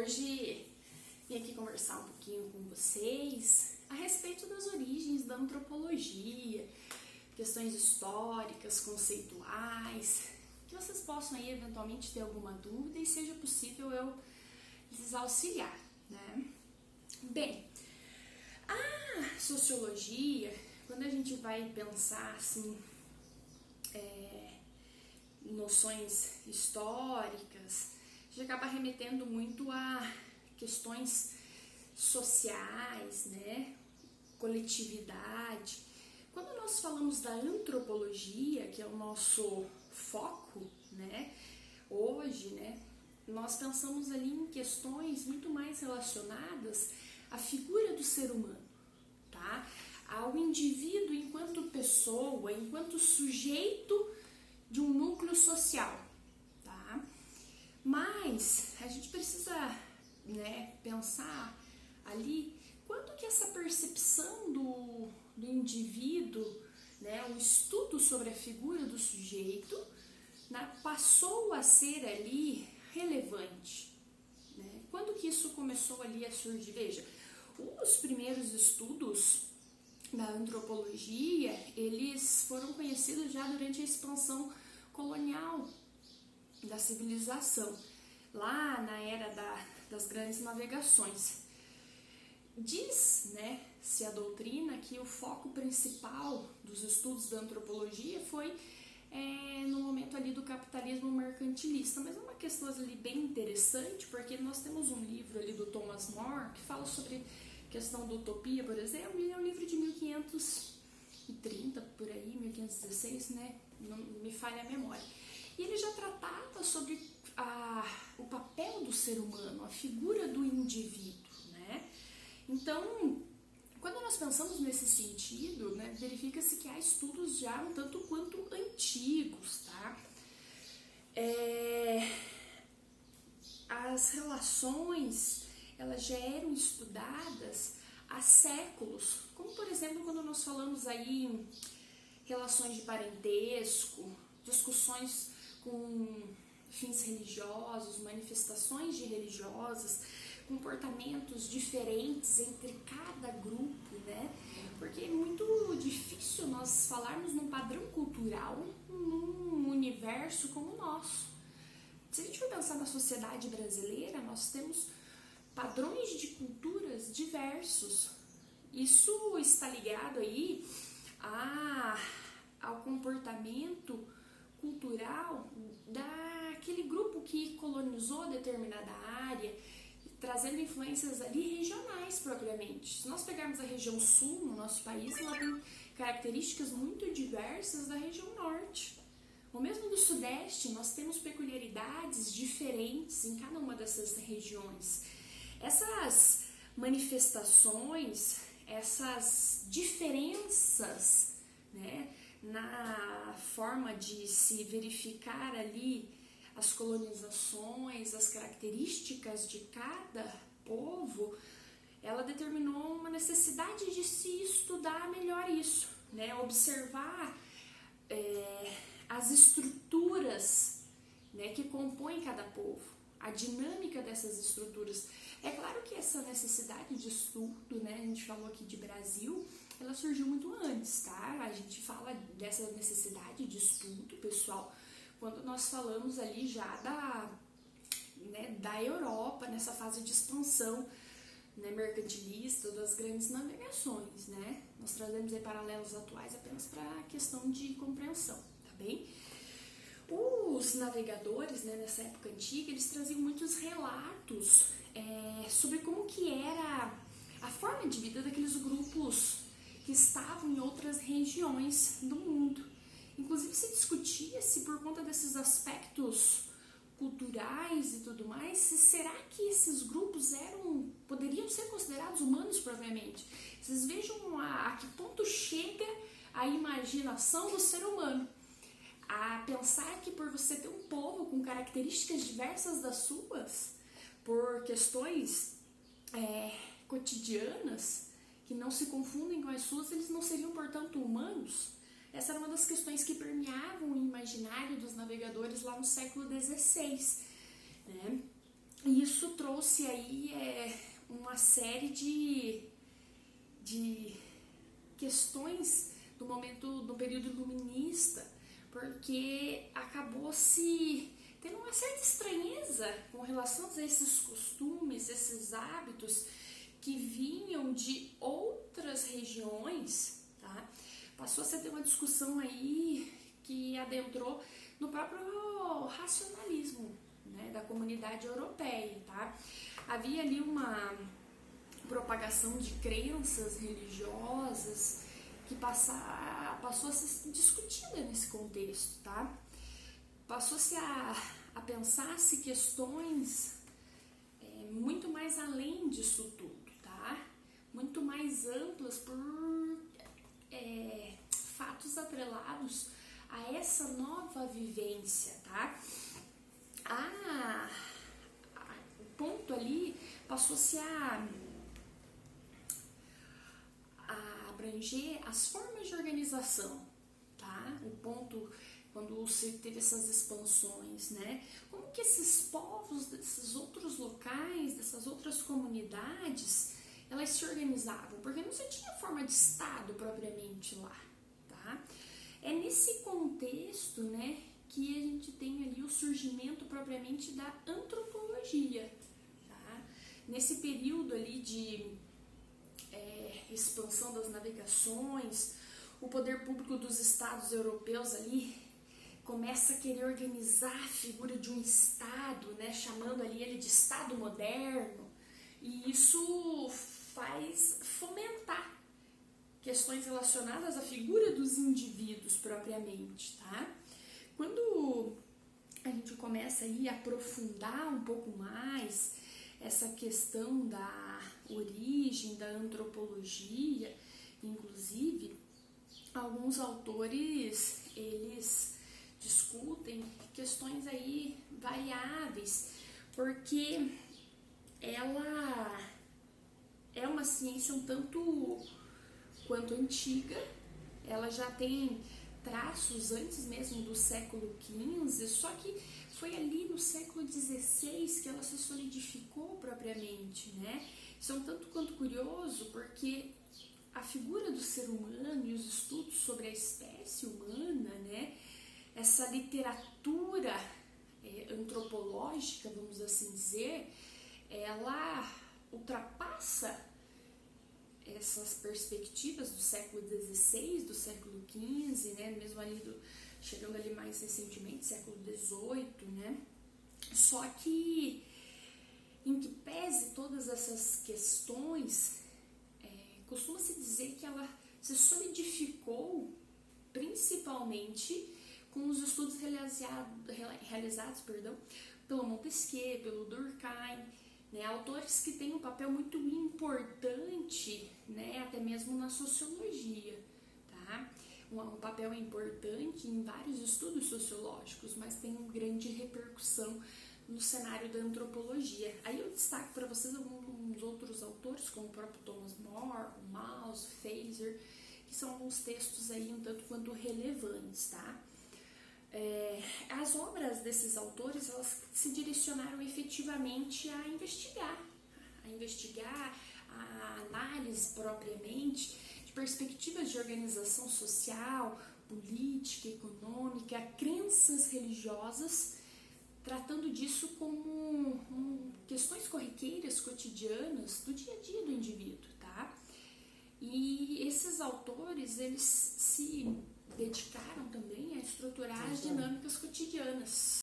Hoje vim aqui conversar um pouquinho com vocês a respeito das origens da antropologia, questões históricas, conceituais, que vocês possam aí eventualmente ter alguma dúvida e seja possível eu lhes auxiliar, né? Bem, a sociologia, quando a gente vai pensar assim, noções históricas, a gente acaba remetendo muito a questões sociais, né? Coletividade. Quando nós falamos da antropologia, que é o nosso foco, né? Hoje, né? Nós pensamos ali em questões muito mais relacionadas à figura do ser humano, tá? Ao indivíduo enquanto pessoa, enquanto sujeito de um núcleo social, tá? Mas a gente precisa, né, pensar ali quanto que essa percepção do indivíduo, né, o estudo sobre a figura do sujeito, né, passou a ser ali relevante, né? Quando que isso começou ali a surgir? Veja, os primeiros estudos da antropologia, eles foram conhecidos já durante a expansão colonial da civilização, lá na era das grandes navegações. Diz, né, se a doutrina que o foco principal dos estudos da antropologia foi no momento ali do capitalismo mercantilista, mas é uma questão ali bem interessante, porque nós temos um livro ali do Thomas More que fala sobre questão da utopia, por exemplo, ele é um livro de 1530, por aí, 1516, né? Não me falha a memória. E ele já tratava sobre o papel do ser humano, a figura do indivíduo, né? Então, quando nós pensamos nesse sentido, né, verifica-se que há estudos já um tanto quanto antigos, tá? As relações, elas já eram estudadas há séculos, como por exemplo quando nós falamos aí em relações de parentesco, discussões com fins religiosos, manifestações de religiosas, comportamentos diferentes entre cada grupo, né? Porque é muito difícil nós falarmos num padrão cultural num universo como o nosso. Se a gente for pensar na sociedade brasileira, nós temos padrões de culturas diversos. Isso está ligado aí ao comportamento cultural daquele grupo que colonizou determinada área, trazendo influências ali regionais propriamente. Se nós pegarmos a região sul no nosso país, ela tem características muito diversas da região norte. Ou mesmo do sudeste, nós temos peculiaridades diferentes em cada uma dessas regiões. Essas manifestações, essas diferenças, né, na forma de se verificar ali as colonizações, as características de cada povo, ela determinou uma necessidade de se estudar melhor isso, né, observar as estruturas, né, que compõem cada povo, a dinâmica dessas estruturas. É claro que essa necessidade de estudo, né, a gente falou aqui de Brasil, ela surgiu muito antes, tá? A gente fala dessa necessidade de estudo, pessoal, quando nós falamos ali já da Europa, nessa fase de expansão, né, mercantilista, das grandes navegações, né? Nós trazemos aí paralelos atuais apenas para a questão de compreensão, tá bem? Os navegadores, né, nessa época antiga, eles traziam muitos relatos sobre como que era a forma de vida daqueles grupos que estavam em outras regiões do mundo. Inclusive se discutia-se por conta desses aspectos culturais e tudo mais, será que esses grupos poderiam ser considerados humanos propriamente? Vocês vejam a que ponto chega a imaginação do ser humano, a pensar que por você ter um povo com características diversas das suas, por questões cotidianas, que não se confundem com as suas, eles não seriam, portanto, humanos? Essa era uma das questões que permeavam o imaginário dos navegadores lá no século XVI, né? E isso trouxe aí uma série de questões do período iluminista, porque acabou se tendo uma certa estranheza com relação a esses costumes, esses hábitos que vinham de outras regiões, tá? Passou a se ter uma discussão aí que adentrou no próprio racionalismo, né, da comunidade europeia, tá? Havia ali uma propagação de crenças religiosas que passou a ser discutida nesse contexto, tá? Passou-se a pensar-se questões muito mais além disso tudo, tá? Muito mais amplas por fatos atrelados a essa nova vivência, tá? O ponto ali passou-se a abranger as formas de organização, tá? O ponto quando se teve essas expansões, né? Como que esses povos desses outros locais, dessas outras comunidades, elas se organizavam? Porque não se tinha forma de Estado propriamente lá, tá? É nesse contexto, né, que a gente tem ali o surgimento propriamente da antropologia, tá? Nesse período ali de expansão das navegações, o poder público dos estados europeus ali começa a querer organizar a figura de um Estado, né, chamando ali ele de Estado moderno, e isso faz fomentar questões relacionadas à figura dos indivíduos propriamente, tá? Quando a gente começa aí a aprofundar um pouco mais essa questão da origem da antropologia, inclusive, alguns autores, eles discutem questões aí variáveis, porque ela é uma ciência um tanto quanto antiga, ela já tem traços antes mesmo do século XV, só que foi ali no século XVI que ela se solidificou propriamente, né? Isso é um tanto quanto curioso, porque a figura do ser humano e os estudos sobre a espécie humana, né? Essa literatura antropológica, vamos assim dizer, ela ultrapassa essas perspectivas do século XVI, do século XV, né? Mesmo ali chegando ali mais recentemente, século XVIII, né? Só que, em que pese todas essas questões, costuma-se dizer que ela se solidificou principalmente com os estudos realizados pelo Montesquieu, pelo Durkheim, né, autores que têm um papel muito importante, né, até mesmo na sociologia, tá? Um papel importante em vários estudos sociológicos, mas tem uma grande repercussão no cenário da antropologia. Aí eu destaco para vocês alguns outros autores, como o próprio Thomas More, o Mauss, o Fraser, que são alguns textos aí um tanto quanto relevantes, tá? As obras desses autores, elas se direcionaram efetivamente a investigar a análise propriamente de perspectivas de organização social, política, econômica, crenças religiosas, tratando disso como questões corriqueiras, cotidianas, do dia a dia do indivíduo, tá? E esses autores, eles se dedicaram também a estruturar as dinâmicas cotidianas.